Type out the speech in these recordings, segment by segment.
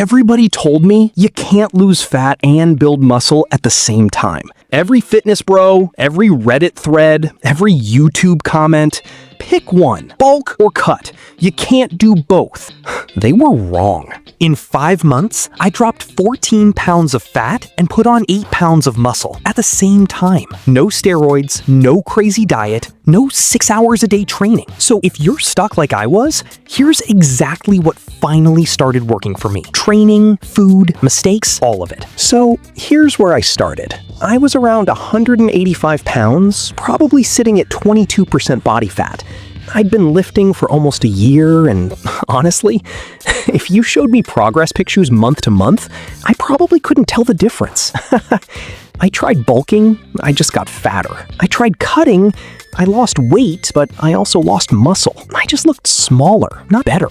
Everybody told me you can't lose fat and build muscle at the same time. Every fitness bro, every Reddit thread, every YouTube comment, pick one, bulk or cut. You can't do both. They were wrong. In 5 months, I dropped 14 pounds of fat and put on 8 pounds of muscle at the same time. No steroids, no crazy diet, no 6 hours a day training. So if you're stuck like I was, here's exactly what finally started working for me. Training, food, mistakes, all of it. So here's where I started. I was around 185 pounds, probably sitting at 22% body fat. I'd been lifting for almost a year, and honestly, if you showed me progress pictures month to month, I probably couldn't tell the difference. I tried bulking, I just got fatter. I tried cutting, I lost weight, but I also lost muscle. I just looked smaller, not better.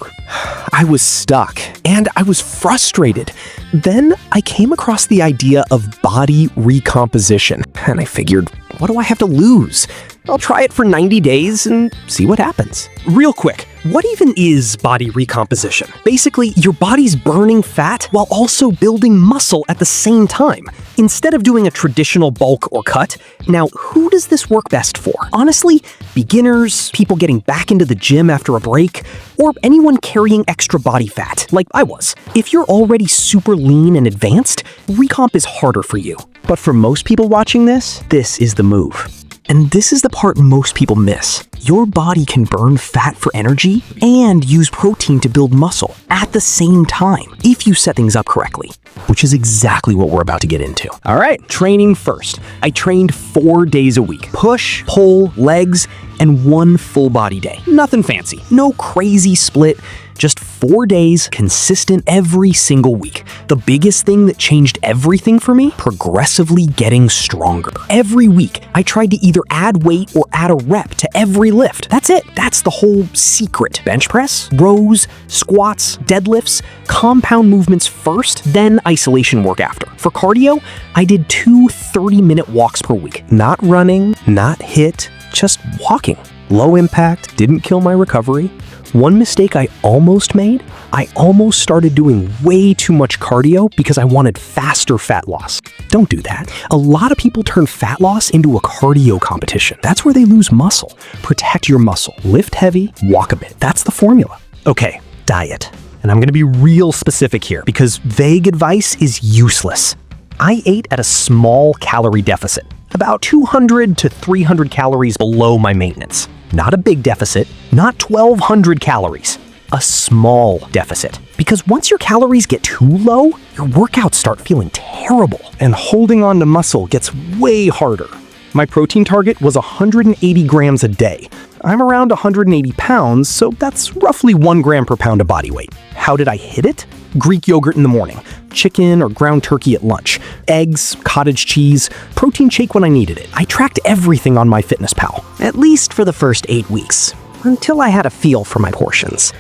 I was stuck, and I was frustrated. Then I came across the idea of body recomposition, and I figured, what do I have to lose? I'll try it for 90 days and see what happens. Real quick, what even is body recomposition? Basically, your body's burning fat while also building muscle at the same time, instead of doing a traditional bulk or cut. Now, who does this work best for? Honestly, beginners, people getting back into the gym after a break, or anyone carrying extra body fat, like I was. If you're already super lean and advanced, Recomp is harder for you. But for most people watching this is the move. And this is the part most people miss. Your body can burn fat for energy and use protein to build muscle at the same time if you set things up correctly, which is exactly what we're about to get into. All right, training first. I trained 4 days a week. Push, pull, legs, and 1 full body day. Nothing fancy, no crazy split, just 4 days, consistent every single week. The biggest thing that changed everything for me? Progressively getting stronger. Every week, I tried to either add weight or add a rep to every lift. That's it. That's the whole secret. Bench press, rows, squats, deadlifts, compound movements first, then isolation work after. For cardio, I did 2 30-minute walks per week. Not running, not HIIT, just walking. Low impact, didn't kill my recovery. One mistake I almost made, I almost started doing way too much cardio because I wanted faster fat loss. Don't do that. A lot of people turn fat loss into a cardio competition. That's where they lose muscle. Protect your muscle. Lift heavy, walk a bit. That's the formula. Okay, diet. And I'm gonna be real specific here because vague advice is useless. I ate at a small calorie deficit, about 200 to 300 calories below my maintenance. Not a big deficit, not 1,200 calories. A small deficit. Because once your calories get too low, your workouts start feeling terrible. And holding on to muscle gets way harder. My protein target was 180 grams a day. I'm around 180 pounds, so that's roughly 1 gram per pound of body weight. How did I hit it? Greek yogurt in the morning, chicken or ground turkey at lunch, eggs, cottage cheese, protein shake when I needed it. I tracked everything on MyFitnessPal, at least for the first 8 weeks, until I had a feel for my portions.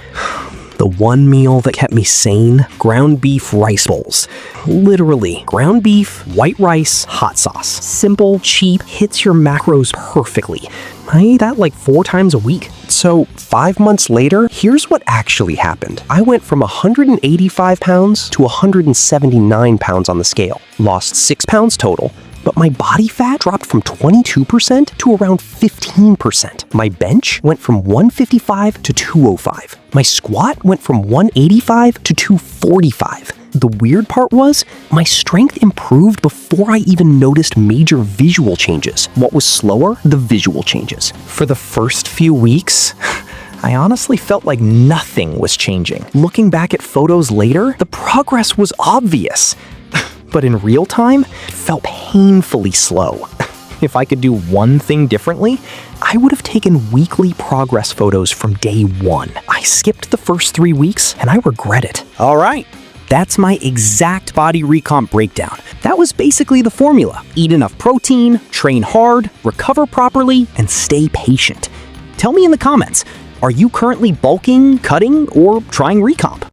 The one meal that kept me sane, ground beef rice bowls. Literally, ground beef, white rice, hot sauce. Simple, cheap, hits your macros perfectly. I eat that like 4 times a week. So 5 months later, here's what actually happened. I went from 185 pounds to 179 pounds on the scale. Lost 6 pounds total. But my body fat dropped from 22% to around 15%. My bench went from 155 to 205. My squat went from 185 to 245. The weird part was, my strength improved before I even noticed major visual changes. What was slower? The visual changes. For the first few weeks, I honestly felt like nothing was changing. Looking back at photos later, the progress was obvious. But in real time, it felt painfully slow. If I could do one thing differently, I would have taken weekly progress photos from day 1. I skipped the first 3 weeks, and I regret it. All right, that's my exact body recomp breakdown. That was basically the formula. Eat enough protein, train hard, recover properly, and stay patient. Tell me in the comments, are you currently bulking, cutting, or trying Recomp?